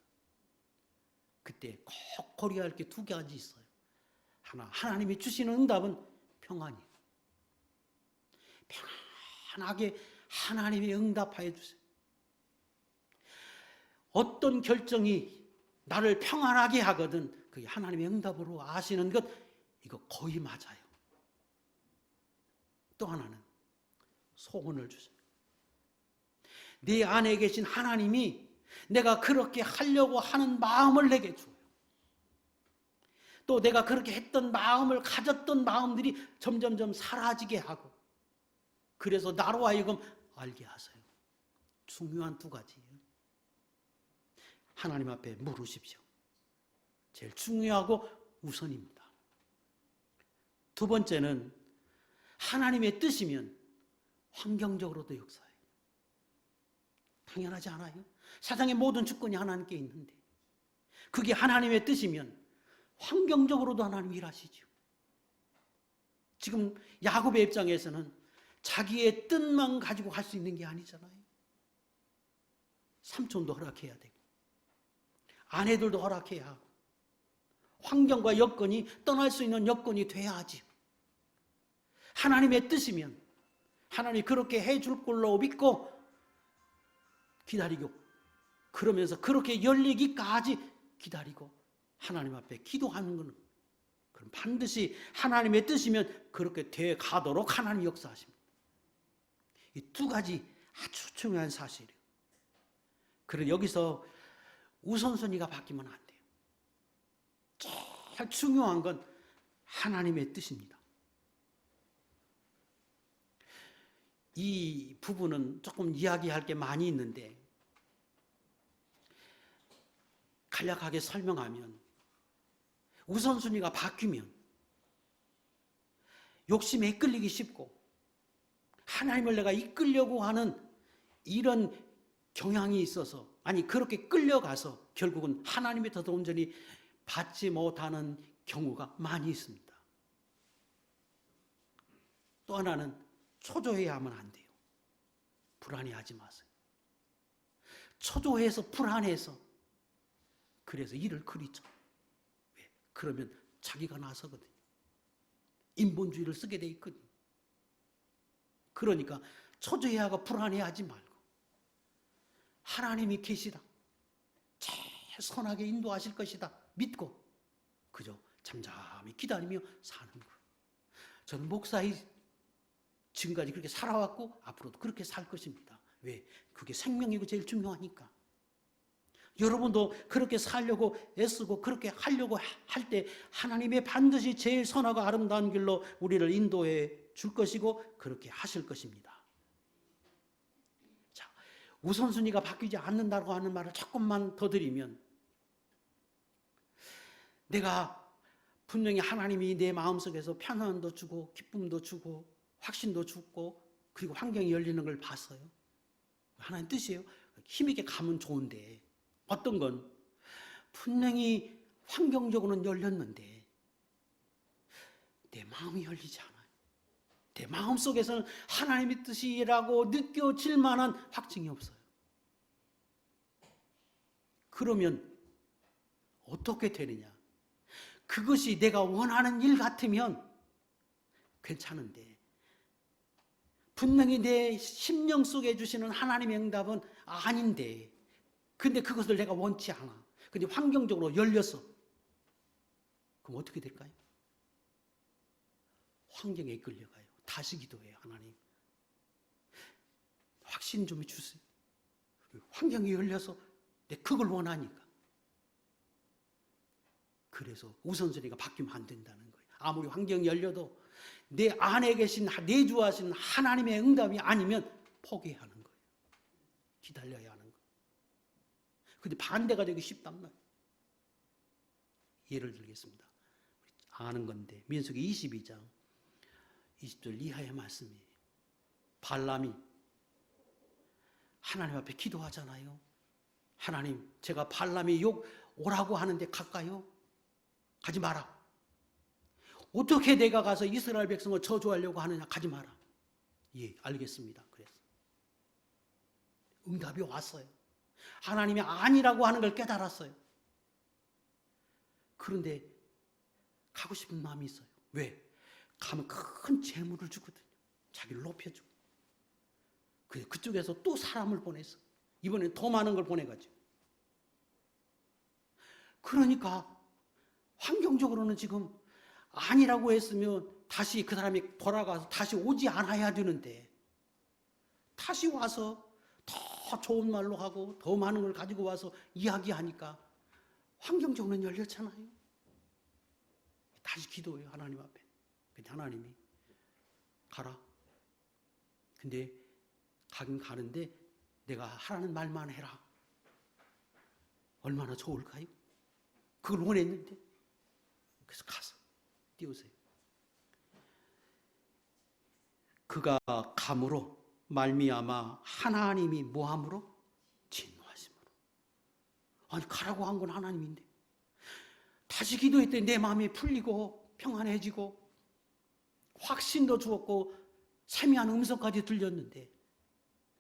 그때 꼭 고려해야 할 게 두 가지 있어요. 하나, 하나님이 주시는 응답은 평안이에요. 편하게 하나님이 응답하여 주세요. 어떤 결정이 나를 평안하게 하거든 그게 하나님의 응답으로 아시는 것 이거 거의 맞아요. 또 하나는 소원을 주세요. 네 안에 계신 하나님이 내가 그렇게 하려고 하는 마음을 내게 줘요. 또 내가 그렇게 했던 마음을 가졌던 마음들이 점점점 사라지게 하고 그래서 나로 하여금 알게 하세요. 중요한 두 가지예요. 하나님 앞에 물으십시오. 제일 중요하고 우선입니다. 두 번째는 하나님의 뜻이면 환경적으로도 역사해요. 당연하지 않아요? 세상의 모든 주권이 하나님께 있는데 그게 하나님의 뜻이면 환경적으로도 하나님이 일하시죠. 지금 야곱의 입장에서는 자기의 뜻만 가지고 갈 수 있는 게 아니잖아요. 삼촌도 허락해야 되고 아내들도 허락해야 하고 환경과 여건이 떠날 수 있는 여건이 돼야 하지. 하나님의 뜻이면 하나님이 그렇게 해줄 걸로 믿고 기다리고 그러면서 그렇게 열리기까지 기다리고 하나님 앞에 기도하는 것은 그럼 반드시 하나님의 뜻이면 그렇게 돼 가도록 하나님 역사하십니다. 이 두 가지 아주 중요한 사실이에요. 그리고 여기서 우선순위가 바뀌면 안 돼요. 제일 중요한 건 하나님의 뜻입니다. 이 부분은 조금 이야기할 게 많이 있는데 간략하게 설명하면 우선순위가 바뀌면 욕심에 이끌리기 쉽고 하나님을 내가 이끌려고 하는 이런 경향이 있어서 아니 그렇게 끌려가서 결국은 하나님의 뜻을 온전히 받지 못하는 경우가 많이 있습니다. 또 하나는 초조해야 하면 안 돼요. 불안해하지 마세요. 초조해서 불안해서 그래서 일을 그리죠. 왜? 그러면 자기가 나서거든요. 인본주의를 쓰게 돼 있거든요. 그러니까 초조해하고 불안해하지 말고 하나님이 계시다. 제일 선하게 인도하실 것이다. 믿고 그저 잠잠히 기다리며 사는 거예요. 저는 목사의 지금까지 그렇게 살아왔고 앞으로도 그렇게 살 것입니다. 왜? 그게 생명이고 제일 중요하니까. 여러분도 그렇게 살려고 애쓰고 그렇게 하려고 할 때 하나님의 반드시 제일 선하고 아름다운 길로 우리를 인도해 줄 것이고 그렇게 하실 것입니다. 자, 우선순위가 바뀌지 않는다고 하는 말을 조금만 더 드리면 내가 분명히 하나님이 내 마음속에서 편안도 주고 기쁨도 주고 확신도 주고 그리고 환경이 열리는 걸 봤어요. 하나님 뜻이에요. 힘있게 가면 좋은데 어떤 건 분명히 환경적으로는 열렸는데 내 마음이 열리지 않아요. 내 마음속에서는 하나님의 뜻이라고 느껴질 만한 확증이 없어요. 그러면 어떻게 되느냐? 그것이 내가 원하는 일 같으면 괜찮은데 분명히 내 심령 속에 주시는 하나님의 응답은 아닌데 근데 그것을 내가 원치 않아. 근데 환경적으로 열렸어. 그럼 어떻게 될까요? 환경에 이끌려가요. 다시 기도해요. 하나님 확신 좀 주세요. 환경이 열려서 내 그걸 원하니까 그래서 우선순위가 바뀌면 안 된다는 거예요. 아무리 환경이 열려도 내 안에 계신 내주하신 하나님의 응답이 아니면 포기해야 하는 거예요. 기다려야 하는 거예요. 근데 반대가 되기 쉽단 말이에요. 예를 들겠습니다. 아는 건데 민수기 22장 20절 이하의 말씀이에요. 발람이 하나님 앞에 기도하잖아요. 하나님, 제가 발람이 욕 오라고 하는데 갈까요? 가지 마라. 어떻게 내가 가서 이스라엘 백성을 저주하려고 하느냐? 가지 마라. 예, 알겠습니다. 그래서 응답이 왔어요. 하나님이 아니라고 하는 걸 깨달았어요. 그런데 가고 싶은 마음이 있어요. 왜? 가면 큰 재물을 주거든요. 자기를 높여주고. 그쪽에서 또 사람을 보냈어. 이번엔 더 많은 걸 보내가지고. 그러니까 환경적으로는 지금 아니라고 했으면 다시 그 사람이 돌아가서 다시 오지 않아야 되는데 다시 와서 더 좋은 말로 하고 더 많은 걸 가지고 와서 이야기하니까 환경적으로는 열렸잖아요. 다시 기도해요. 하나님 앞에. 근데 하나님이 가라. 근데 가긴 가는데 내가 하라는 말만 해라. 얼마나 좋을까요? 그걸 원했는데. 그래서 가서 띄우세요. 그가 감으로 말미암아 하나님이 뭐함으로? 진노하심으로. 아니 가라고 한 건 하나님인데 다시 기도했더니 내 마음이 풀리고 평안해지고 확신도 주었고 세미한 음성까지 들렸는데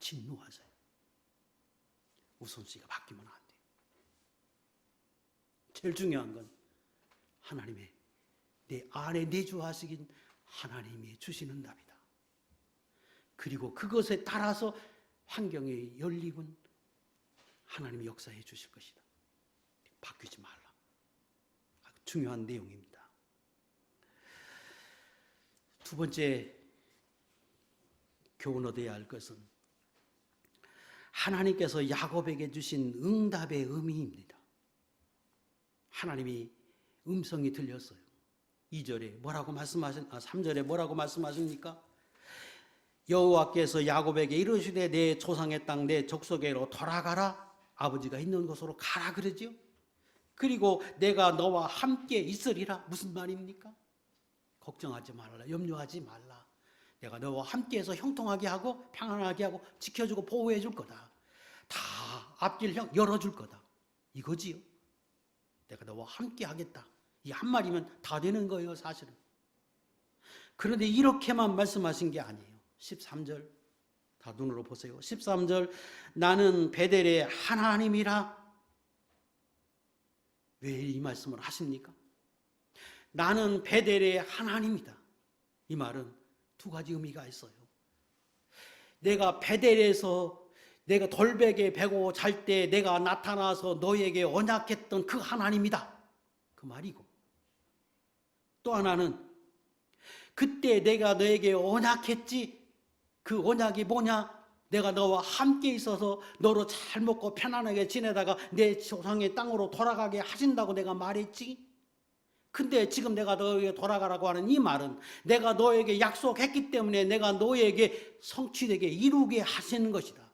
진노하세요. 우선순위가 바뀌면 안 돼요. 제일 중요한 건 하나님의 내 안에 내주하시긴 하나님이 주시는 답이다. 그리고 그것에 따라서 환경이 열리군 하나님이 역사해 주실 것이다. 바뀌지 말라. 중요한 내용입니다. 두 번째 교훈 얻어야 할 것은 하나님께서 야곱에게 주신 응답의 의미입니다. 하나님이 음성이 들렸어요. 2절에 뭐라고 3절에 뭐라고 말씀하십니까? 여호와께서 야곱에게 이르시되 내 조상의 땅 내 족속에로 돌아가라. 아버지가 있는 곳으로 가라 그러죠. 그리고 내가 너와 함께 있으리라. 무슨 말입니까? 걱정하지 말라. 염려하지 말라. 내가 너와 함께해서 형통하게 하고 평안하게 하고 지켜주고 보호해 줄 거다. 다 앞길 열어줄 거다. 이거지요. 내가 너와 함께 하겠다. 이 한마디면 다 되는 거예요, 사실은. 그런데 이렇게만 말씀하신 게 아니에요. 13절 다 눈으로 보세요. 13절 나는 베델의 하나님이라. 왜 이 말씀을 하십니까? 나는 베델의 하나님이다. 이 말은 두 가지 의미가 있어요. 내가 베델에서 내가 돌베개 베고 잘 때 내가 나타나서 너에게 언약했던 그 하나님이다. 그 말이고 또 하나는 그때 내가 너에게 언약했지. 그 언약이 뭐냐? 내가 너와 함께 있어서 너로 잘 먹고 편안하게 지내다가 내 조상의 땅으로 돌아가게 하신다고 내가 말했지. 근데 지금 내가 너에게 돌아가라고 하는 이 말은 내가 너에게 약속했기 때문에 내가 너에게 성취되게 이루게 하시는 것이다.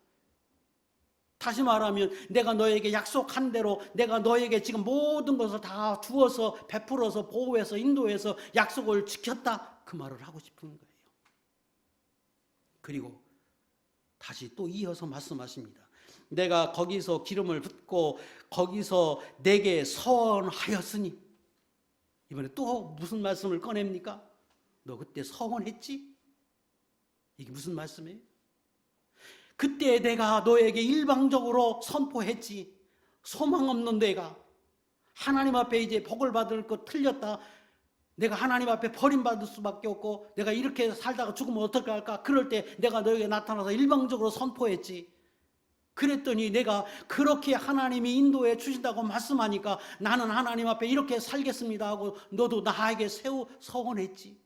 다시 말하면 내가 너에게 약속한 대로 내가 너에게 지금 모든 것을 다 주어서 베풀어서 보호해서 인도해서 약속을 지켰다. 그 말을 하고 싶은 거예요. 그리고 다시 또 이어서 말씀하십니다. 내가 거기서 기름을 붓고 거기서 내게 서원하였으니. 이번에 또 무슨 말씀을 꺼냅니까? 너 그때 서원했지? 이게 무슨 말씀이에요? 그때 내가 너에게 일방적으로 선포했지. 소망 없는 내가 하나님 앞에 이제 복을 받을 거 틀렸다. 내가 하나님 앞에 버림받을 수밖에 없고 내가 이렇게 살다가 죽으면 어떻게 할까? 그럴 때 내가 너에게 나타나서 일방적으로 선포했지. 그랬더니 내가 그렇게 하나님이 인도해 주신다고 말씀하니까 나는 하나님 앞에 이렇게 살겠습니다 하고 너도 나에게 서원했지.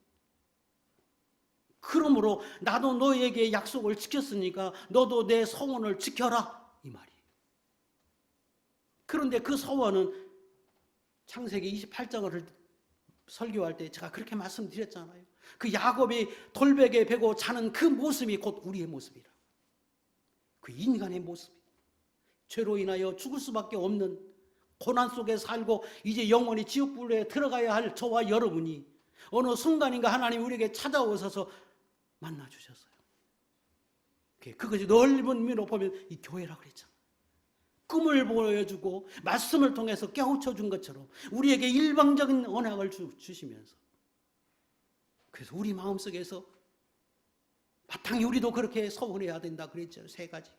그러므로 나도 너에게 약속을 지켰으니까 너도 내 서원을 지켜라. 이 말이에요. 그런데 그 서원은 창세기 28장을 설교할 때 제가 그렇게 말씀드렸잖아요. 그 야곱이 돌베개 베고 자는 그 모습이 곧 우리의 모습이라. 그 인간의 모습. 죄로 인하여 죽을 수밖에 없는 고난 속에 살고 이제 영원히 지옥불에 들어가야 할 저와 여러분이 어느 순간인가 하나님 우리에게 찾아오셔서 만나주셨어요. 그것이 넓은 미로 보면 이 교회라고 그랬잖아요. 꿈을 보여주고 말씀을 통해서 깨우쳐 준 것처럼 우리에게 일방적인 언약을 주시면서, 그래서 우리 마음속에서 바탕이 우리도 그렇게 서원해야 된다 그랬죠. 3가지.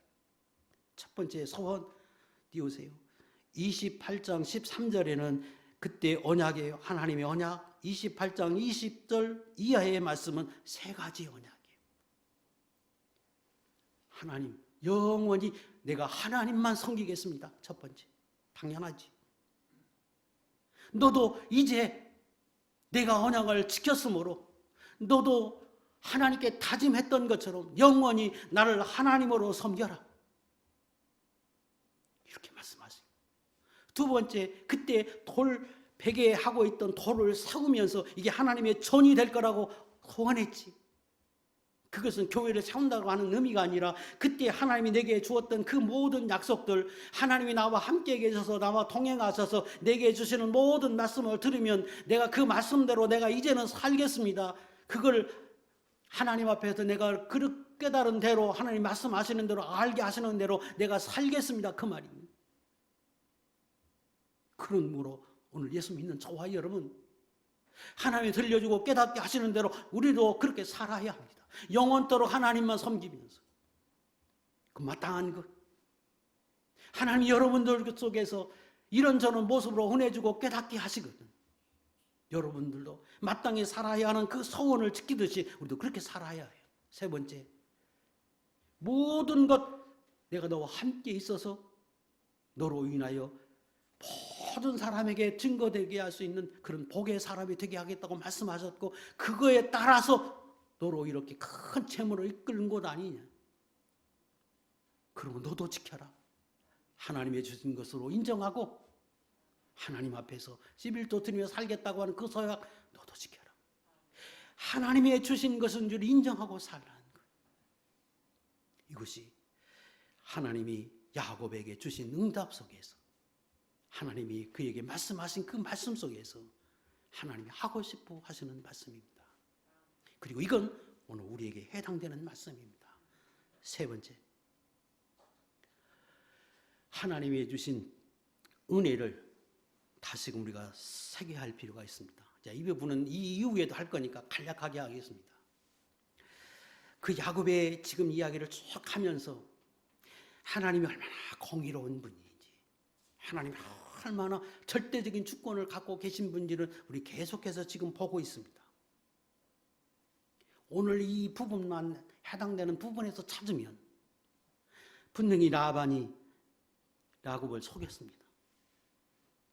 첫 번째 서원 띄우세요. 28장 13절에는 그때 언약이에요. 하나님의 언약. 28장 20절 이하의 말씀은 3가지 언약이에요. 하나님, 영원히 내가 하나님만 섬기겠습니다. 첫 번째. 당연하지. 너도 이제 내가 언약을 지켰으므로 너도 하나님께 다짐했던 것처럼 영원히 나를 하나님으로 섬겨라. 이렇게 말씀하세요. 두 번째, 그때 베개에 하고 있던 돌을 세우면서 이게 하나님의 전이 될 거라고 소원했지. 그것은 교회를 세운다고 하는 의미가 아니라 그때 하나님이 내게 주었던 그 모든 약속들, 하나님이 나와 함께 계셔서 나와 동행하셔서 내게 주시는 모든 말씀을 들으면 내가 그 말씀대로 내가 이제는 살겠습니다. 그걸 하나님 앞에서 내가 깨달은 대로 하나님 말씀하시는 대로 알게 하시는 대로 내가 살겠습니다. 그 말입니다. 그러므로 오늘 예수 믿는 저와 여러분, 하나님이 들려주고 깨닫게 하시는 대로 우리도 그렇게 살아야 합니다. 영원토록 하나님만 섬기면서 그 마땅한 것. 하나님이 여러분들 속에서 이런저런 모습으로 은혜주고 깨닫게 하시거든. 여러분들도 마땅히 살아야 하는 그 소원을 지키듯이 우리도 그렇게 살아야 해요. 3번째, 모든 것 내가 너와 함께 있어서 너로 인하여 모든 사람에게 증거되게 할 수 있는 그런 복의 사람이 되게 하겠다고 말씀하셨고, 그거에 따라서 너로 이렇게 큰 재물을 이끄는 것 아니냐. 그러면 너도 지켜라. 하나님의 주신 것으로 인정하고 하나님 앞에서 11조 드리며 살겠다고 하는 그 서약 너도 지켜라. 하나님의 주신 것인 줄 인정하고 살라는 것. 이것이 하나님이 야곱에게 주신 응답 속에서, 하나님이 그에게 말씀하신 그 말씀 속에서 하나님이 하고 싶어 하시는 말씀입니다. 그리고 이건 오늘 우리에게 해당되는 말씀입니다. 3번째, 하나님이 주신 은혜를 다시금 우리가 새겨할 필요가 있습니다. 자, 이 부분은 이 이후에도 할 거니까 간략하게 하겠습니다. 그 야곱의 지금 이야기를 쭉 하면서 하나님이 얼마나 공의로운 분인지, 하나님이 얼마나 절대적인 주권을 갖고 계신 분인지를 우리 계속해서 지금 보고 있습니다. 오늘 이 부분만 해당되는 부분에서 찾으면 분명히 라반이 야곱을 속였습니다.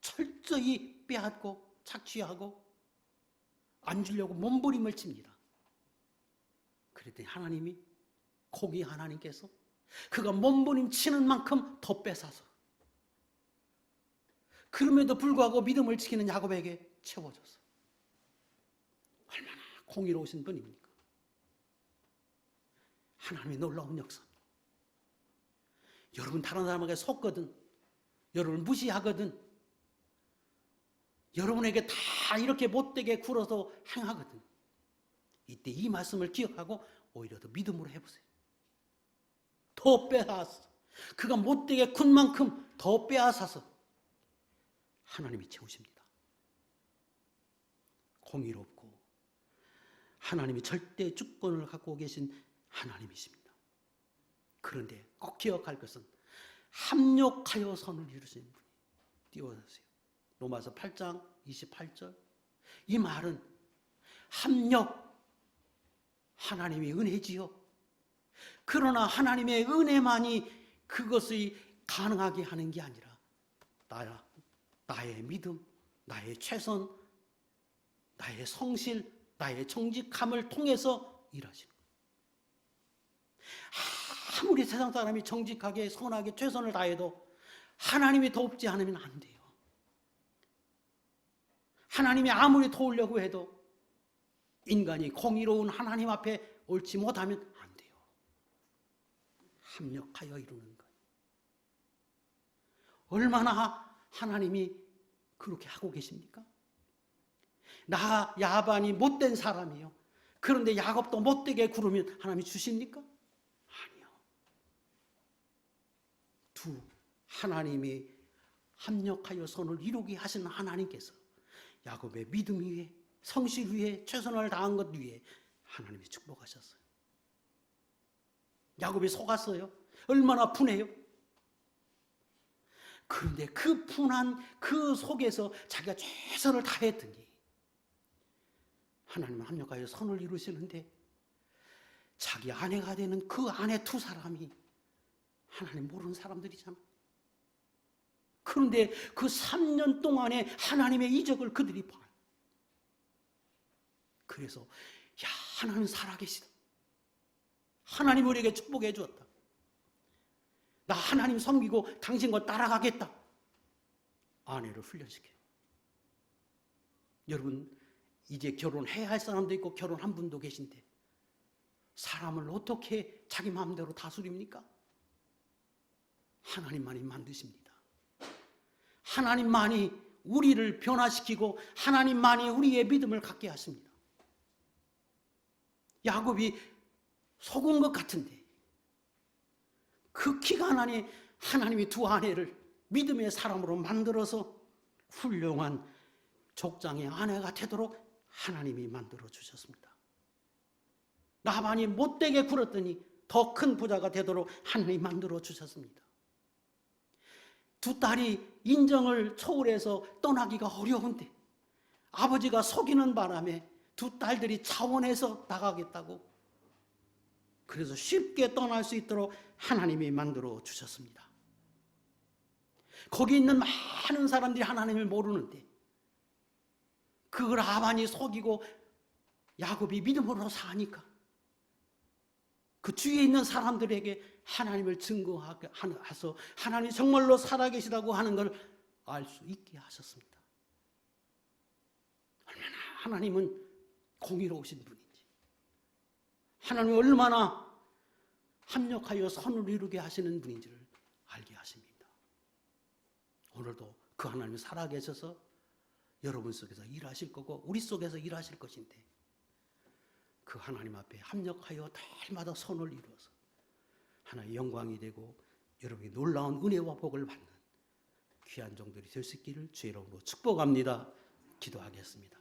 철저히 빼앗고 착취하고 안 주려고 몸부림을 칩니다. 그랬더니 하나님이, 고기 하나님께서 그가 몸부림 치는 만큼 더 뺏어서, 그럼에도 불구하고 믿음을 지키는 야곱에게 채워줬어. 얼마나 공의로우신 분입니까? 하나님의 놀라운 역사입니다. 여러분 다른 사람에게 속거든, 여러분 무시하거든, 여러분에게 다 이렇게 못되게 굴어서 행하거든, 이때 이 말씀을 기억하고 오히려 더 믿음으로 해보세요. 더 빼앗아, 그가 못되게 군 만큼 더 빼앗아서 하나님이 채우십니다. 공의롭고 하나님이 절대 주권을 갖고 계신 하나님이십니다. 그런데 꼭 기억할 것은 합력하여 선을 이루시는 분이 띄워주세요. 로마서 8장 28절. 이 말은 합력, 하나님의 은혜지요. 그러나 하나님의 은혜만이 그것이 가능하게 하는 게 아니라 나의 믿음, 나의 최선, 나의 성실, 나의 정직함을 통해서 일하시는 거예요. 아무리 세상 사람이 정직하게 선하게 최선을 다해도 하나님이 돕지 않으면 안 돼요. 하나님이 아무리 도우려고 해도 인간이 공의로운 하나님 앞에 옳지 못하면 안 돼요. 합력하여 이루는 것. 얼마나 하나님이 그렇게 하고 계십니까? 나 야반이 못된 사람이요. 그런데 야곱도 못되게 굴으면 하나님이 주십니까? 아니요. 하나님이 합력하여 선을 이루게 하시는 하나님께서 야곱의 믿음 위에, 성실 위에, 최선을 다한 것 위에 하나님이 축복하셨어요. 야곱이 속았어요. 얼마나 분해요. 그런데 그 분한 그 속에서 자기가 최선을 다했더니 하나님은 합력하여 선을 이루시는데 자기 아내가 되는 그 아내 두 사람이 하나님 모르는 사람들이잖아. 그런데 그 3년 동안에 하나님의 이적을 그들이 봐요. 그래서 야, 하나님 살아계시다. 하나님 우리에게 축복해 주었다. 나 하나님 섬기고 당신과 따라가겠다. 아내를 훈련시켜요. 여러분, 이제 결혼해야 할 사람도 있고 결혼한 분도 계신데 사람을 어떻게 자기 마음대로 다스립니까? 하나님만이 만드십니다. 하나님만이 우리를 변화시키고 하나님만이 우리의 믿음을 갖게 하십니다. 야곱이 속은 것 같은데 그 기간 안에 하나님이 두 아내를 믿음의 사람으로 만들어서 훌륭한 족장의 아내가 되도록 하나님이 만들어 주셨습니다. 라반이 못되게 굴었더니 더 큰 부자가 되도록 하나님이 만들어 주셨습니다. 두 딸이 인정을 초월해서 떠나기가 어려운데 아버지가 속이는 바람에 두 딸들이 자원해서 나가겠다고, 그래서 쉽게 떠날 수 있도록 하나님이 만들어 주셨습니다. 거기 있는 많은 사람들이 하나님을 모르는데 그걸 라반이 속이고 야곱이 믿음으로 사니까 그 주위에 있는 사람들에게 하나님을 증거해서 하나님이 정말로 살아계시다고 하는 걸 알 수 있게 하셨습니다. 얼마나 하나님은 공의로우신 분인지, 하나님이 얼마나 합력하여 선을 이루게 하시는 분인지를 알게 하십니다. 오늘도 그 하나님이 살아계셔서 여러분 속에서 일하실 거고 우리 속에서 일하실 것인데 그 하나님 앞에 합력하여 날마다 선을 이루어서 하나님의 영광이 되고 여러분이 놀라운 은혜와 복을 받는 귀한 종들이 될 수 있기를 주의 이름으로 축복합니다. 기도하겠습니다.